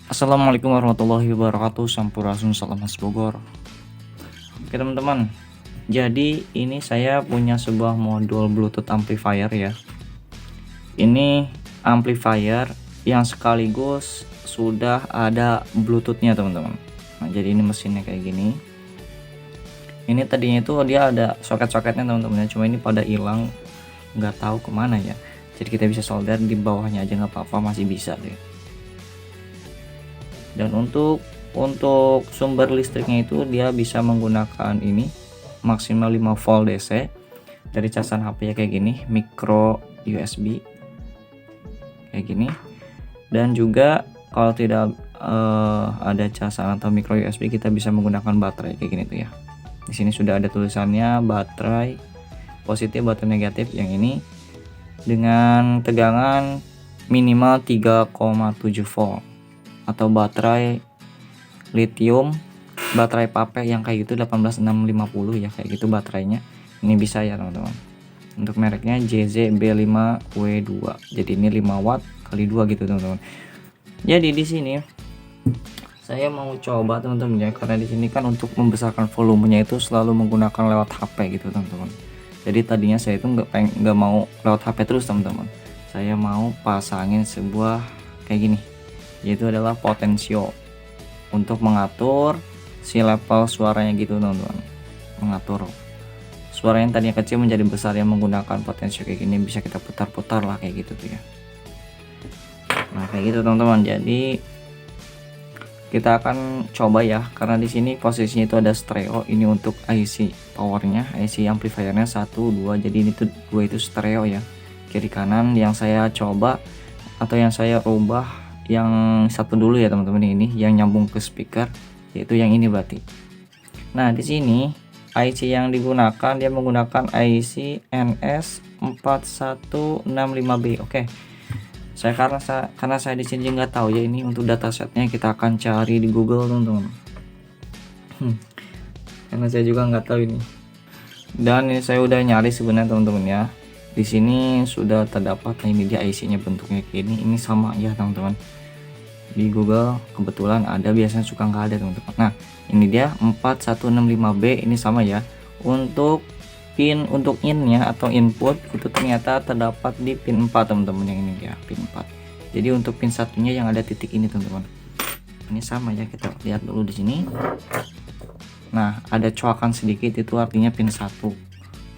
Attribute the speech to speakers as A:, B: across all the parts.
A: Assalamualaikum warahmatullahi wabarakatuh. Sampurasun, salam khas Bogor. Oke teman-teman, jadi ini saya punya sebuah modul Bluetooth amplifier ya. Ini amplifier yang sekaligus sudah ada Bluetoothnya teman-teman. Nah jadi ini mesinnya kayak gini. Ini tadinya itu dia ada soket-soketnya teman-teman, cuma ini pada hilang, nggak tahu kemana ya. Jadi kita bisa solder di bawahnya aja nggak apa-apa, masih bisa deh. Dan untuk sumber listriknya itu dia bisa menggunakan ini maksimal 5 volt DC dari casan HP ya, kayak gini, micro USB kayak gini. Dan juga kalau tidak ada casan atau micro USB, kita bisa menggunakan baterai kayak gini tuh ya. Di sini sudah ada tulisannya baterai positif, baterai negatif. Yang ini dengan tegangan minimal 3,7 volt, atau baterai lithium, baterai pape yang kayak gitu 18650 ya, kayak gitu baterainya. Ini bisa ya teman-teman. Untuk mereknya JZ-B5W2. Jadi ini 5 watt kali 2 gitu teman-teman. Jadi di sini saya mau coba teman-teman ya, karena di sini kan untuk membesarkan volumenya itu selalu menggunakan lewat HP gitu teman-teman. Jadi tadinya saya itu nggak mau lewat HP terus teman-teman. Saya mau pasangin sebuah kayak gini, yaitu adalah potensio untuk mengatur si level suaranya gitu teman-teman. Mengatur suara yang tadinya kecil menjadi besar yang menggunakan potensio kayak gini, bisa kita putar-putar lah kayak gitu tuh ya. Nah kayak gitu teman-teman. Jadi kita akan coba ya, karena di sini posisinya itu ada stereo. Ini untuk IC powernya, IC amplifiernya 1, 2. Jadi ini tuh 2 itu stereo ya, kiri kanan. Yang saya coba atau yang saya ubah yang satu dulu ya teman-teman, ini yang nyambung ke speaker, yaitu yang ini berarti. Nah di sini IC yang digunakan, dia menggunakan IC NS4165B. Oke. Karena saya di sini nggak tahu ya, ini untuk datasetnya kita akan cari di Google teman-teman. Karena saya juga nggak tahu ini. Dan ini saya udah nyari sebenarnya teman-teman ya. Di sini sudah terdapat. Nah ini dia IC-nya, bentuknya kayak ini. Ini sama ya teman-teman. Di Google kebetulan ada, biasanya suka nggak ada teman-teman. Nah ini dia 4165B, ini sama ya. Untuk pin, untuk in-nya atau input itu ternyata terdapat di pin 4 teman-teman. Yang ini ya pin 4. Jadi untuk pin satunya yang ada titik ini teman-teman, ini sama ya, kita lihat dulu di sini. Nah ada coakan sedikit, itu artinya pin 1.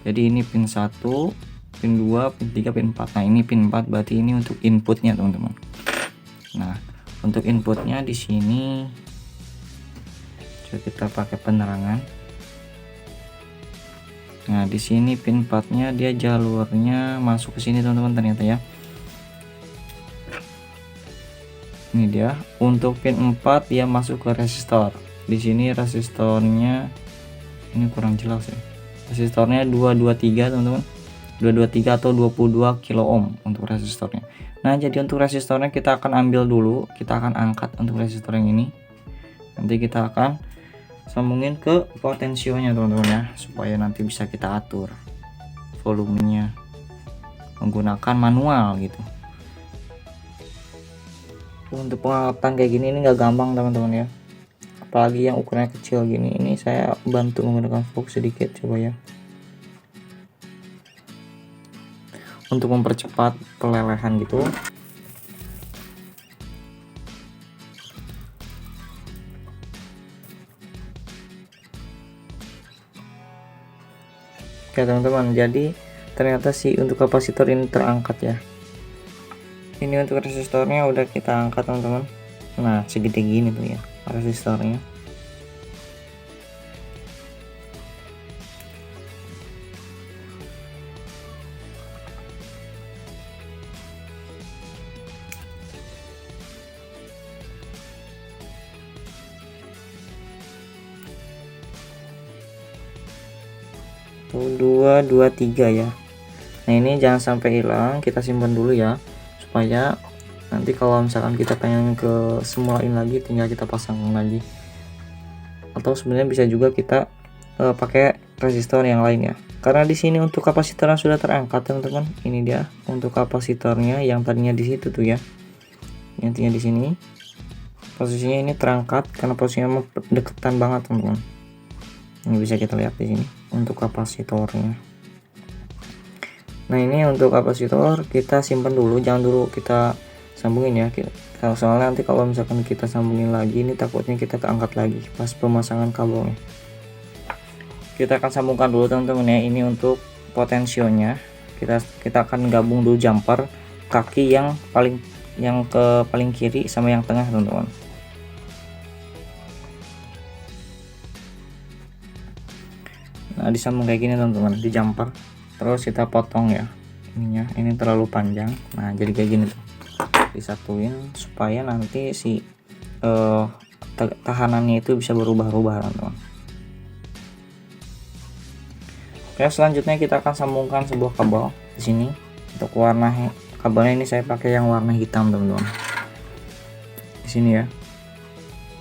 A: Jadi ini pin 1, pin 2, pin 3, pin 4. Nah ini pin 4 berarti ini untuk inputnya teman-teman. Nah untuk inputnya di sini coba kita pakai penerangan. Nah di sini pin 4-nya dia jalurnya masuk ke sini teman-teman ternyata ya. Ini dia untuk pin 4, dia masuk ke resistor. Di sini resistornya ini kurang jelas ya. Resistornya 223 teman-teman. 223 atau 22 kilo ohm untuk resistornya. Nah jadi untuk resistornya kita akan ambil dulu, kita akan angkat untuk resistor yang ini. Nanti kita akan sambungin ke potensionya teman-teman ya, supaya nanti bisa kita atur volumenya menggunakan manual gitu. Untuk pengangkatan kayak gini ini nggak gampang teman-teman ya, apalagi yang ukurannya kecil gini. Ini saya bantu menggunakan box sedikit coba ya, untuk mempercepat pelelehan gitu. Oke teman-teman, jadi ternyata sih untuk kapasitor ini terangkat ya. Ini untuk resistornya udah kita angkat teman-teman. Nah segede gini tuh ya resistornya. Tuh 223 ya. Nah ini jangan sampai hilang, kita simpan dulu ya, supaya nanti kalau misalkan kita pengen ke semulain lagi tinggal kita pasang lagi. Atau sebenarnya bisa juga kita pakai resistor yang lain ya, karena di sini untuk kapasitornya sudah terangkat teman-teman. Ini dia untuk kapasitornya yang tadinya di situ tuh ya, yang tadinya di sini posisinya ini terangkat karena posisinya deketan banget teman-teman. Ini bisa kita lihat di sini untuk kapasitornya. Nah ini untuk kapasitor kita simpan dulu, jangan dulu kita sambungin ya, soalnya nanti kalau misalkan kita sambungin lagi ini takutnya kita keangkat lagi pas pemasangan kabelnya. Kita akan sambungkan dulu teman-teman ya. Ini untuk potensionya kita akan gabung dulu jumper kaki yang paling kiri sama yang tengah teman-teman. Nah disambung kayak gini teman-teman di jumper, terus kita potong ya ininya, ini terlalu panjang. Nah jadi kayak gini tuh, disatuin supaya nanti si tahanannya itu bisa berubah-ubah teman-teman. Oke, selanjutnya kita akan sambungkan sebuah kabel di sini. Untuk warna kabelnya ini saya pakai yang warna hitam teman-teman. Di sini ya,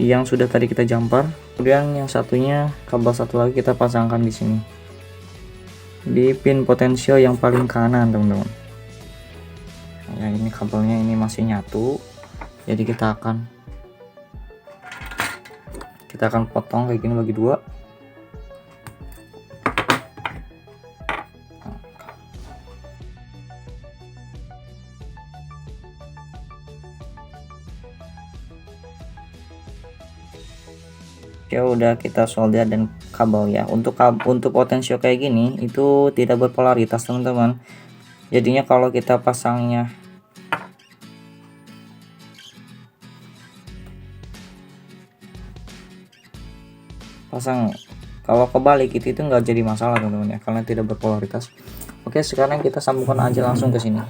A: yang sudah tadi kita jumper. Kemudian yang satunya kabel satu lagi kita pasangkan di sini di pin potensio yang paling kanan teman-teman. Yang ini kabelnya ini masih nyatu, jadi kita akan potong kayak gini bagi dua. Ya udah kita solder dan kabel ya. Untuk potensio kayak gini itu tidak berpolaritas teman-teman. Jadinya kalau kita pasangnya kalau kebalik itu nggak jadi masalah teman-teman ya, karena tidak berpolaritas. Oke, sekarang kita sambungkan aja langsung ke sini,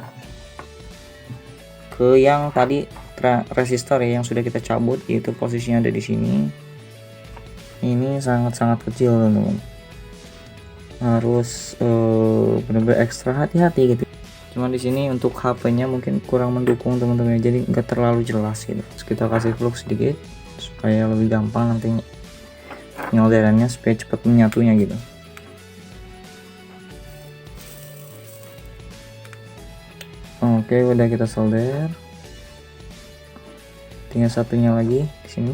A: ke yang tadi resistor ya, yang sudah kita cabut, yaitu posisinya ada di sini. Ini sangat-sangat kecil teman-teman, harus benar-benar ekstra hati-hati gitu. Cuman di sini untuk HP-nya mungkin kurang mendukung teman-teman, jadi nggak terlalu jelas gitu. Terus kita kasih flux sedikit supaya lebih gampang nanti nyolderannya, supaya cepat menyatunya gitu. Oke, udah kita solder, tinggal satunya lagi di sini.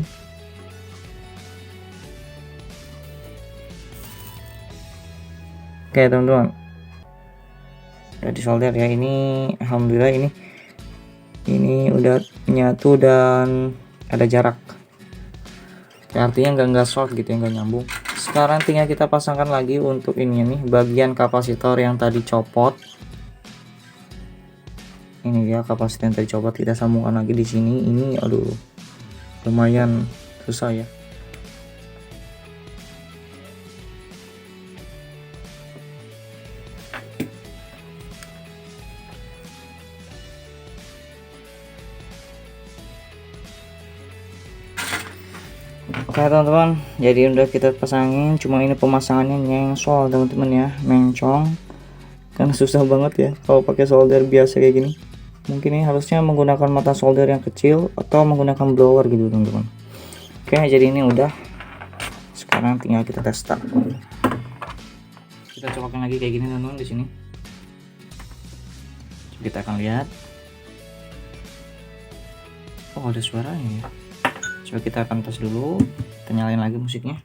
A: Oke teman-teman, udah disolder ya. Ini alhamdulillah ini udah nyatu dan ada jarak. Artinya nggak short gitu ya, nggak nyambung. Sekarang tinggal kita pasangkan lagi untuk ini nih, bagian kapasitor yang tadi copot. Ini dia kapasitor yang tadi copot, kita sambungkan lagi di sini. Ini aduh lumayan susah ya. Oke teman-teman, jadi udah kita pasangin, cuma ini pemasangannya nyengsol teman-teman ya, mencong, kan susah banget ya kalau pakai solder biasa kayak gini. Mungkin ini harusnya menggunakan mata solder yang kecil atau menggunakan blower gitu teman-teman. Oke, jadi ini udah, sekarang tinggal kita tes start. Kita colokin lagi kayak gini teman-teman di sini. Kita akan lihat, oh ada suaranya ya. Coba kita akan tes dulu, kita nyalain lagi musiknya.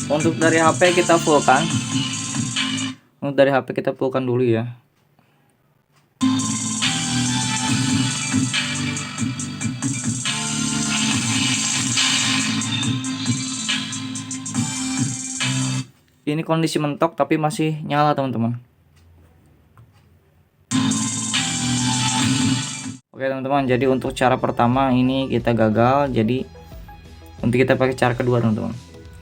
A: Untuk dari HP kita fullkan. Untuk dari HP kita fullkan dulu ya. Ini kondisi mentok tapi masih nyala teman-teman. Oke teman-teman, jadi untuk cara pertama ini kita gagal, jadi untuk kita pakai cara kedua teman-teman.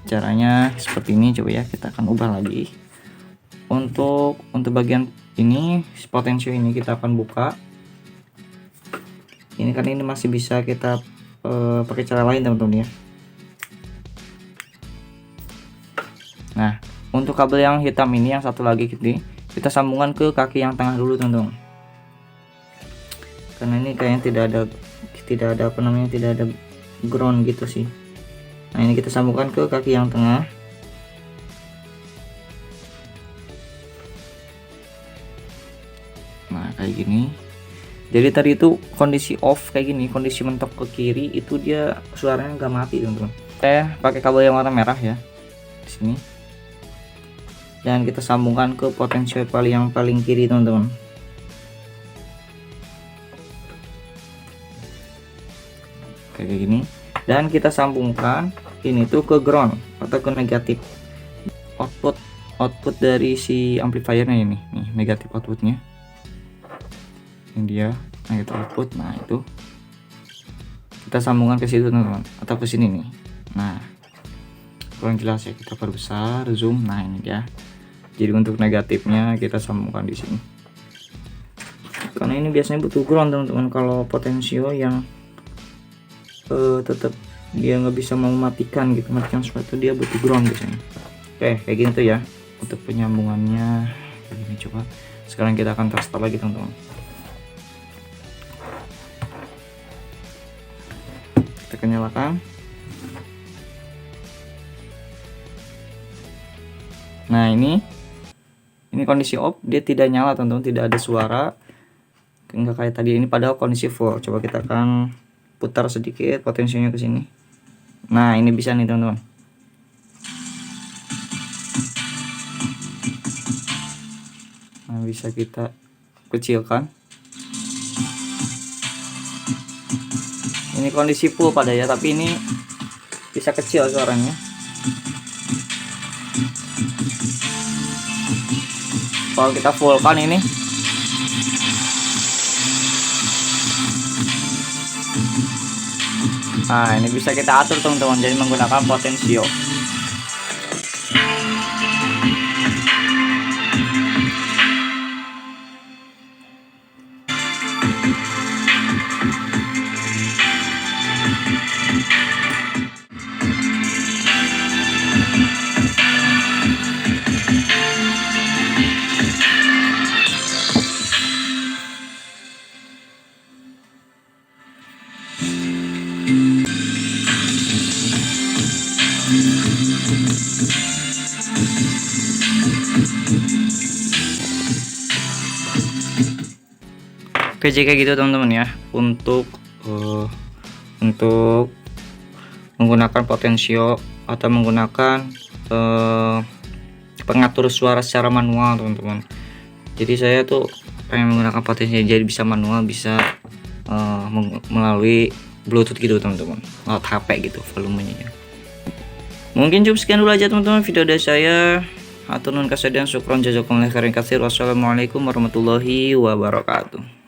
A: Caranya seperti ini, coba ya, kita akan ubah lagi. Untuk bagian ini, potensio ini kita akan buka. Ini kan ini masih bisa kita pakai cara lain teman-teman ya. Nah, Untuk kabel yang hitam ini, yang satu lagi kita sambungkan ke kaki yang tengah dulu teman-teman, karena ini kayaknya tidak ada apa namanya, tidak ada ground gitu sih. Nah ini kita sambungkan ke kaki yang tengah. Nah kayak gini. Jadi tadi itu kondisi off kayak gini, kondisi mentok ke kiri itu dia suaranya nggak mati teman-teman. Saya pakai kabel yang warna merah ya di sini, dan kita sambungkan ke potensial yang paling kiri teman-teman. Kayak gini, dan kita sambungkan ini tuh ke ground atau ke negatif. Output dari si amplifiernya ini nih, negatif outputnya ini dia negatif output. Nah itu kita sambungkan ke situ teman-teman, atau ke sini nih. Nah kurang jelas ya, kita perbesar zoom. Nah ini dia. Jadi untuk negatifnya kita sambungkan di sini, karena ini biasanya butuh ground teman-teman. Kalau potensio yang tetap dia nggak bisa mematikan gitu, matikan sesuatu, dia butuh ground biasanya. Oke kayak gini tuh ya untuk penyambungannya. Ini coba sekarang kita akan tes lagi teman-teman. Kita nyalakan. Nah ini kondisi off, dia tidak nyala teman-teman, tidak ada suara, enggak kayak tadi. Ini padahal kondisi full. Coba kita akan putar sedikit potensinya ke sini. Nah ini bisa nih teman-teman. Nah bisa kita kecilkan. Ini kondisi full pada ya, tapi ini bisa kecil suaranya. Kalau kita full kan ini, nah ini bisa kita atur teman-teman, jadi menggunakan potensio. Oke, jika gitu teman-teman ya, untuk menggunakan potensio atau menggunakan pengatur suara secara manual teman-teman. Jadi saya tuh pengen menggunakan potensio jadi bisa manual, bisa melalui Bluetooth gitu teman-teman, lewat HP gitu volumenya. Mungkin cukup sekian dulu aja teman-teman video dari saya. Hatur nuhun kasadean, syukron jazakumullah khairan katsir. Wassalamualaikum warahmatullahi wabarakatuh.